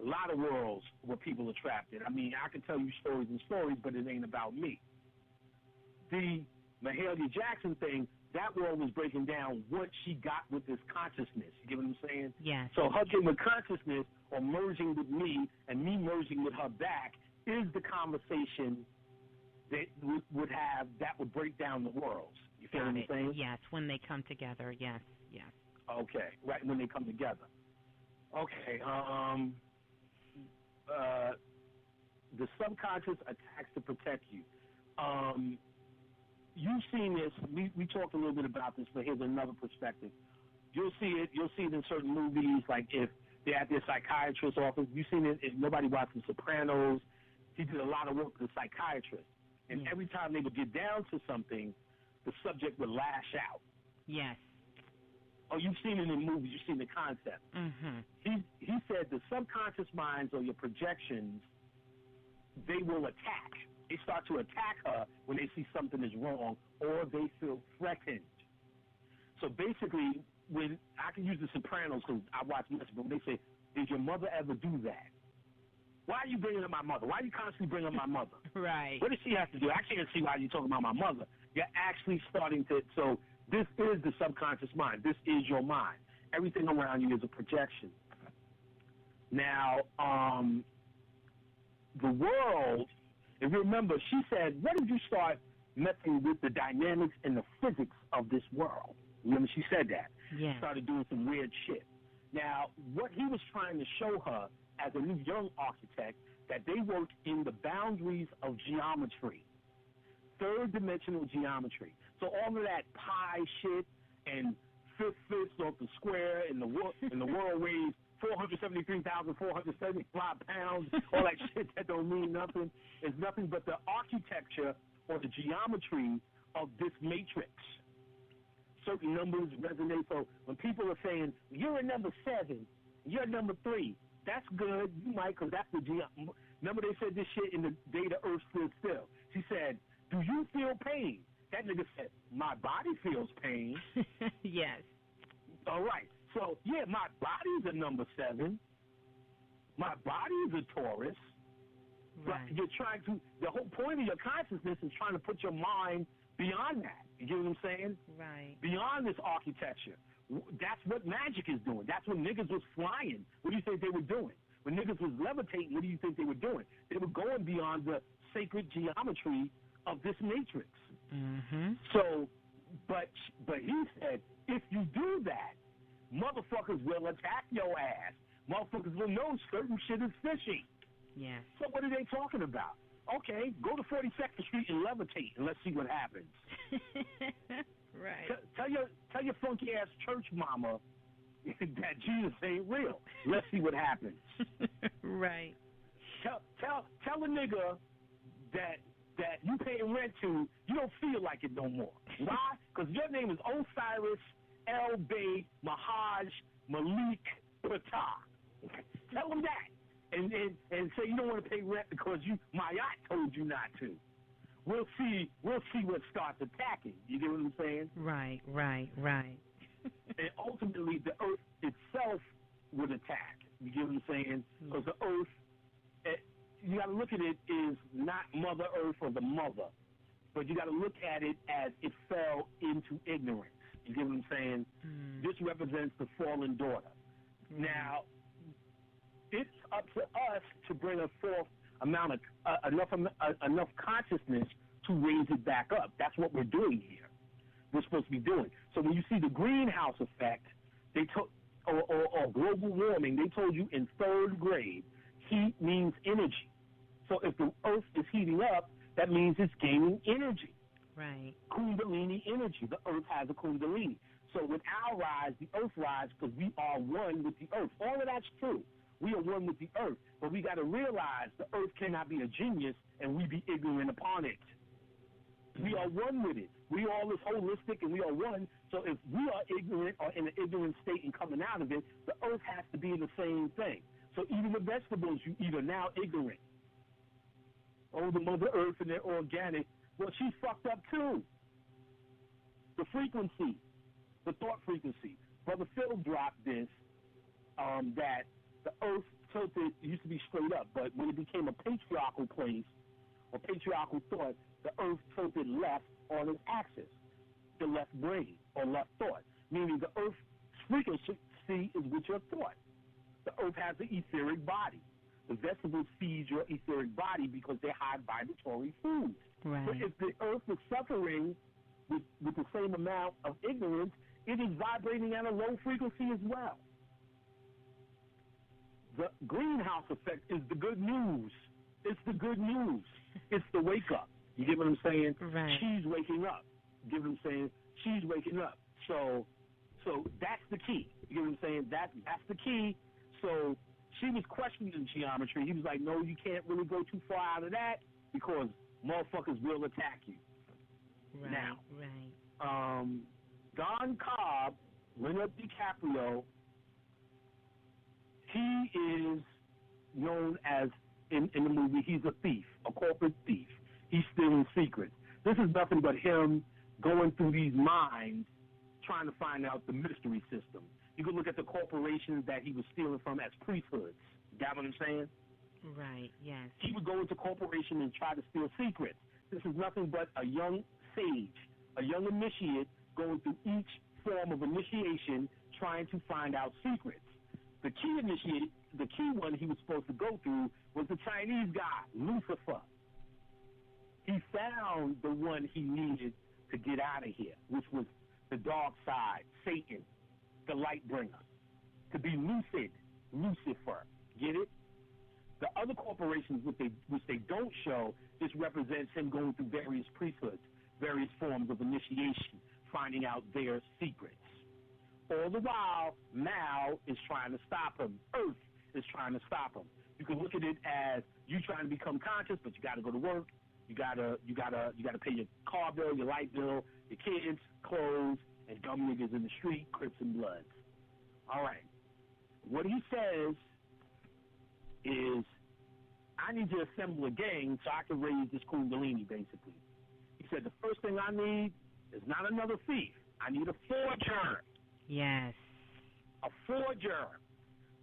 a lot of worlds where people are trapped in. I mean, I can tell you stories and stories, but it ain't about me. The Mahalia Jackson thing, that world was breaking down what she got with this consciousness. You get what I'm saying? Yes. So her getting with consciousness or merging with me and me merging with her back is the conversation that would have, that would break down the worlds. You feel what I'm saying? Yes, when they come together, yes. Okay, right, when they come together. Okay, the subconscious attacks to protect you. You've seen this. We talked a little bit about this, but here's another perspective. You'll see it in certain movies, like if they're at their psychiatrist's office. You've seen it. If nobody watched The Sopranos, he did a lot of work with the psychiatrist. And every time they would get down to something, the subject would lash out. Yes. Oh, you've seen it in movies. You've seen the concept. Mm-hmm. He said the subconscious minds or your projections, they will attack. They start to attack her when they see something is wrong or they feel threatened. So basically, when I can use The Sopranos because I watch this, but they say, did your mother ever do that? Why are you bringing up my mother? Why are you constantly bringing up my mother? Right. What does she have to do? I can't see why you're talking about my mother. You're actually starting to, so this is the subconscious mind. This is your mind. Everything around you is a projection. Now, the world, if you remember, she said, what if you start messing with the dynamics and the physics of this world? Remember, she said that. Yeah. Started doing some weird shit. Now, what he was trying to show her as a new young architect, that they worked in the boundaries of geometry, third-dimensional geometry. So all of that pi shit and fifths of the square and the world weighs 473,475 pounds, all that shit that don't mean nothing, is nothing but the architecture or the geometry of this matrix. Certain numbers resonate. So when people are saying, you're a number 7, you're number 3, that's good. You might, because that's the geometry. Remember they said this shit in the day the earth stood still. She said, do you feel pain? That nigga said, my body feels pain. Yes. All right. So, yeah, my body's a number 7. My body is a Taurus. But you're trying to, the whole point of your consciousness is trying to put your mind beyond that. You get what I'm saying? Right. Beyond this architecture. That's what magic is doing. That's when niggas was flying. What do you think they were doing? When niggas was levitating, what do you think they were doing? They were going beyond the sacred geometry of this matrix. Mm-hmm. So, but he said, if you do that, motherfuckers will attack your ass. Motherfuckers will know certain shit is fishy. Yeah. So what are they talking about? Okay, go to 42nd Street and levitate, and let's see what happens. Right. Tell your funky ass church mama that Jesus ain't real. Let's see what happens. Right. Tell a nigga that you paying rent to, you don't feel like it no more. Why? Because your name is Osiris El Bey Mahaj Malik Patah. Tell him that. And say you don't want to pay rent because Mayat told you not to. We'll see what starts attacking. You get what I'm saying? Right. And ultimately, the earth itself would attack. You get what I'm saying? Because the earth, you got to look at it as not Mother Earth or the mother, but you got to look at it as it fell into ignorance. You get what I'm saying? This represents the fallen daughter. Now, it's up to us to bring a forth enough consciousness to raise it back up. That's what we're doing here. We're supposed to be doing. So when you see the greenhouse effect, or global warming, they told you in 3rd grade, heat means energy. So if the earth is heating up, that means it's gaining energy. Right. Kundalini energy. The earth has a kundalini. So with our rise, the earth rises because we are one with the earth. All of that's true. We are one with the earth. But we got to realize the earth cannot be a genius and we be ignorant upon it. We are one with it. We all is holistic and we are one. So if we are ignorant or in an ignorant state and coming out of it, the earth has to be the same thing. So even the vegetables you eat are now ignorant. Oh, the Mother Earth and they're organic. Well, she's fucked up too. The frequency, the thought frequency. Brother Phil dropped this, that the earth tilted, it used to be straight up, but when it became a patriarchal place or patriarchal thought, the earth tilted left on its axis, the left brain or left thought, meaning the earth's frequency is with your thought. The earth has an etheric body. The vegetables feed your etheric body because they're high vibratory foods. Right. But if the earth is suffering with the same amount of ignorance, it is vibrating at a low frequency as well. The greenhouse effect is the good news. It's the good news. It's the wake up. You get what I'm saying? Right. She's waking up. You get what I'm saying? She's waking up. So that's the key. You get what I'm saying? That's the key. So she was questioning geometry. He was like, no, you can't really go too far out of that because motherfuckers will attack you. Right. Now, Right. Don Cobb, Leonardo DiCaprio, he is known as, in the movie, he's a thief, a corporate thief. He's stealing secrets. This is nothing but him going through these minds trying to find out the mystery system. You can look at the corporations that he was stealing from as priesthoods. Got what I'm saying? Right, yes. He would go into corporations and try to steal secrets. This is nothing but a young sage, a young initiate going through each form of initiation trying to find out secrets. The key one he was supposed to go through was the Chinese guy, Lucifer. He found the one he needed to get out of here, which was the dark side, Satan, the light bringer, to be lucid, Lucifer. Get it? The other corporations, which they don't show, just represents him going through various priesthoods, various forms of initiation, finding out their secrets. All the while, Mao is trying to stop him. Earth is trying to stop him. You can look at it as you trying to become conscious, but you got to go to work. You gotta pay your car bill, your light bill, your kids, clothes, and dumb niggas in the street, Crips and Bloods. All right. What he says is, I need to assemble a gang so I can raise this Kundalini, basically. He said, the first thing I need is not another thief. I need a forger. Yes. A forger.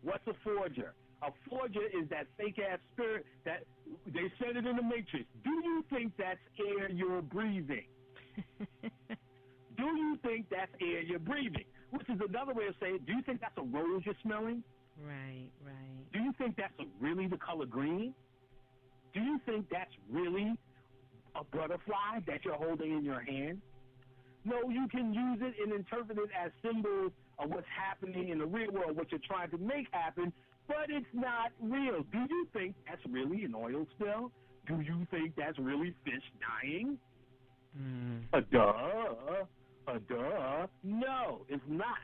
What's a forger? A forger is that fake-ass spirit that they said it in the Matrix. Do you think that's air you're breathing? Do you think that's air you're breathing? Which is another way of saying, do you think that's a rose you're smelling? Right, right. Do you think that's really the color green? Do you think that's really a butterfly that you're holding in your hand? No, you can use it and interpret it as symbols of what's happening in the real world, what you're trying to make happen, but it's not real. Do you think that's really an oil spill? Do you think that's really fish dying? A duh. No, it's not.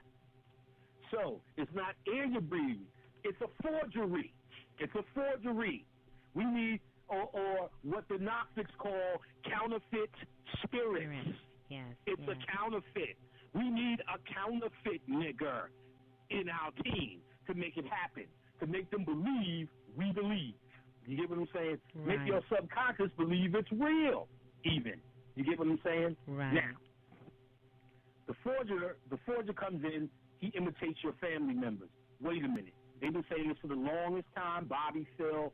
So, it's not air you're breathing. It's a forgery. It's a forgery. We need, or what the Gnostics call counterfeit spirits. Yes, it's a counterfeit. We need a counterfeit nigger in our team to make it happen, to make them believe we believe. You get what I'm saying? Right. Make your subconscious believe it's real, even. You get what I'm saying? Right. Now, the forger comes in, he imitates your family members. Wait a minute. They've been saying this for the longest time, Bobby, Phil.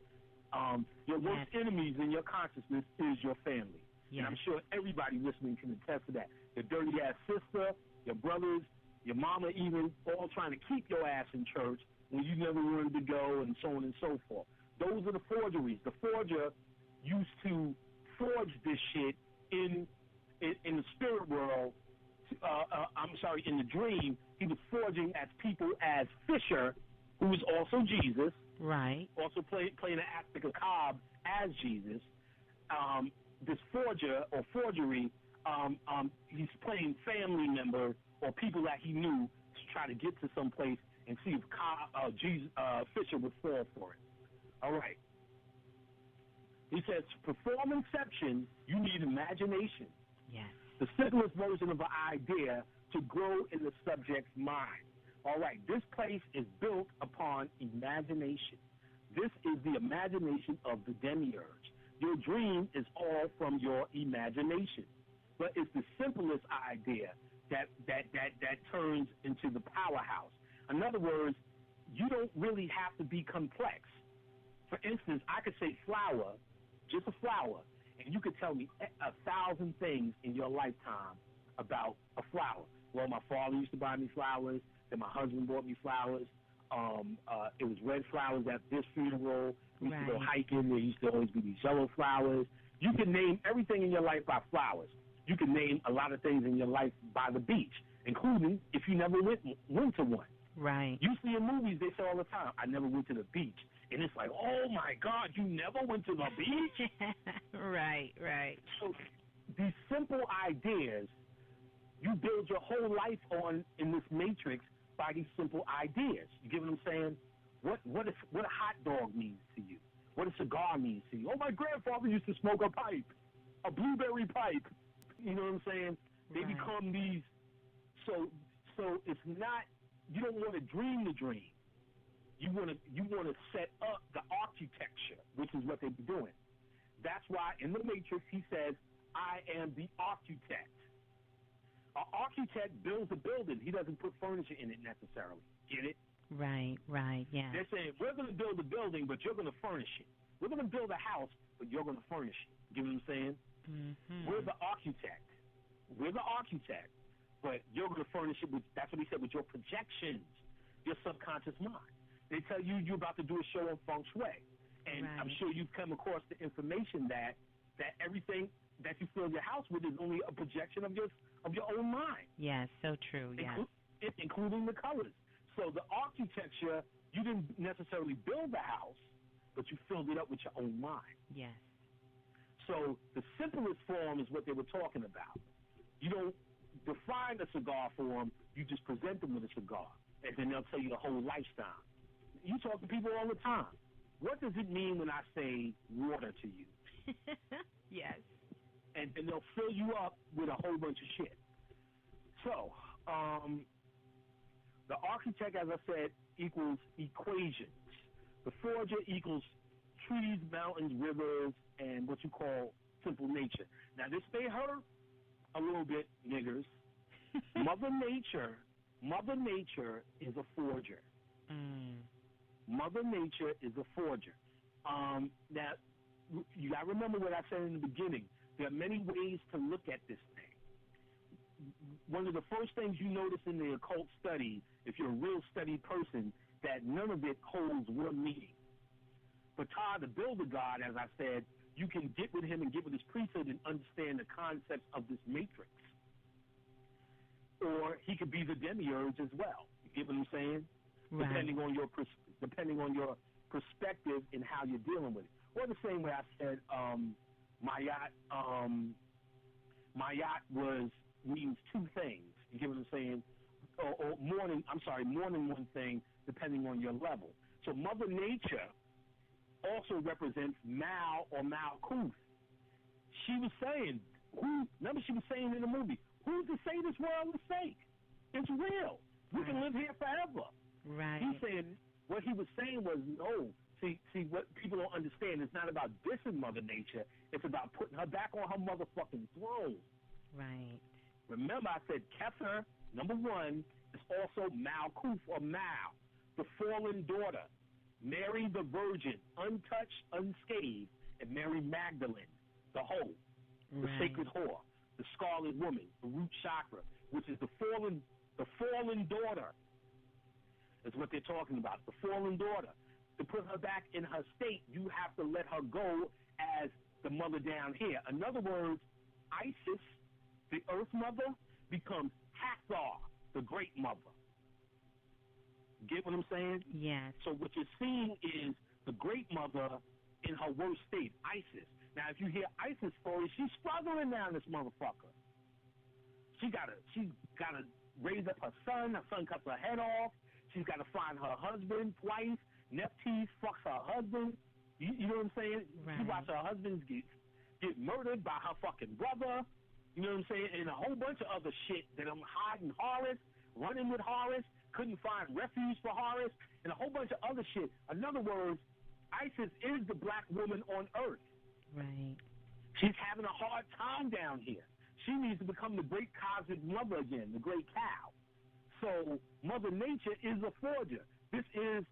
Your worst enemies in your consciousness is your family. Yes. And I'm sure everybody listening can attest to that. Your dirty-ass sister, your brothers, your mama even, all trying to keep your ass in church when you never wanted to go, and so on and so forth. Those are the forgeries. The forger used to forge this shit in the spirit world. In the dream, he was forging as people as Fisher, who was also Jesus. Right. Also playing an aspect of Cobb as Jesus. This forger or forgery, he's playing family member or people that he knew to try to get to some place and see if Fisher would fall for it. All right. He says, to perform Inception, you need imagination. Yes. The simplest version of an idea to grow in the subject's mind. All right, this place is built upon imagination. This is the imagination of the demiurge. Your dream is all from your imagination, but it's the simplest idea that turns into the powerhouse. In other words, you don't really have to be complex. For instance, I could say flower, just a flower, and you could tell me 1,000 things in your lifetime about a flower. Well, my father used to buy me flowers, then my husband bought me flowers. It was red flowers at this funeral. We used to go hiking. There used to always be these yellow flowers. You can name everything in your life by flowers. You can name a lot of things in your life by the beach, including if you never went to one. Right. You see in movies, they say all the time, I never went to the beach. And it's like, oh, my God, you never went to the beach? Right. So these simple ideas, you build your whole life on in this matrix by these simple ideas. You get what I'm saying? What a hot dog means to you. What a cigar means to you. Oh, my grandfather used to smoke a pipe, a blueberry pipe. You know what I'm saying? They become these. So it's not. You don't want to dream the dream. You want to set up the architecture, which is what they be doing. That's why in the Matrix he says, "I am the architect." An architect builds a building. He doesn't put furniture in it necessarily. Get it? Right, yeah. They're saying, we're going to build a building, but you're going to furnish it. We're going to build a house, but you're going to furnish it. You get what I'm saying? Mm-hmm. We're the architect. But you're going to furnish it with, that's what he said, with your projections, your subconscious mind. They tell you you're about to do a show on feng shui. And I'm sure you've come across the information that everything that you fill your house with is only a projection of your own mind. Yes, so true, yes. Including the colors. So the architecture, you didn't necessarily build the house, but you filled it up with your own mind. Yes. So the simplest form is what they were talking about. You don't define a cigar for them, you just present them with a cigar, and then they'll tell you the whole lifestyle. You talk to people all the time. What does it mean when I say water to you? Yes. And they'll fill you up with a whole bunch of shit. So, the architect, as I said, equals equations. The forger equals trees, mountains, rivers, and what you call simple nature. Now, this may hurt a little bit, niggers. Mother Nature is a forger. Mother Nature is a forger. Now, you got to remember what I said in the beginning. There are many ways to look at this thing. One of the first things you notice in the occult study, if you're a real studied person, that none of it holds one meaning. Ptah, the builder god, as I said, you can get with him and get with his priesthood and understand the concepts of this matrix. Or he could be the demiurge as well. You get what I'm saying? Right. Depending on your perspective in how you're dealing with it. Or the same way I said, Mayat means two things. You get what I'm saying? Or mourning one thing depending on your level. So Mother Nature also represents Mal or Malkuth. She was saying, remember she was saying in the movie, who's to say this world is fake? It's real. We can live here forever. Right. He's saying, what he was saying was, no. See, what people don't understand, it's not about dissing Mother Nature. It's about putting her back on her motherfucking throne. Right. Remember, I said Kether, number one, is also Malkuth or Mal, the fallen daughter. Mary the Virgin, untouched, unscathed, and Mary Magdalene, the hoe, the sacred whore, the scarlet woman, the root chakra, which is the fallen daughter, is what they're talking about, the fallen daughter. To put her back in her state, you have to let her go as the mother down here. In other words, Isis, the earth mother, becomes Hathor, the great mother. Get what I'm saying? Yes. So what you're seeing is the great mother in her worst state, Isis. Now, if you hear Isis' story, she's struggling now, this motherfucker. She gotta raise up her son cuts her head off. She's got to find her husband twice. Nephthys fucks her husband. You know what I'm saying? Right. She watch her husband get murdered by her fucking brother. You know what I'm saying? And a whole bunch of other shit that I'm hiding Horus, running with Horus, couldn't find refuge for Horus, and a whole bunch of other shit. In other words, Isis is the black woman on earth. Right. She's having a hard time down here. She needs to become the great cosmic mother again, the great cow. So Mother Nature is a forger. This is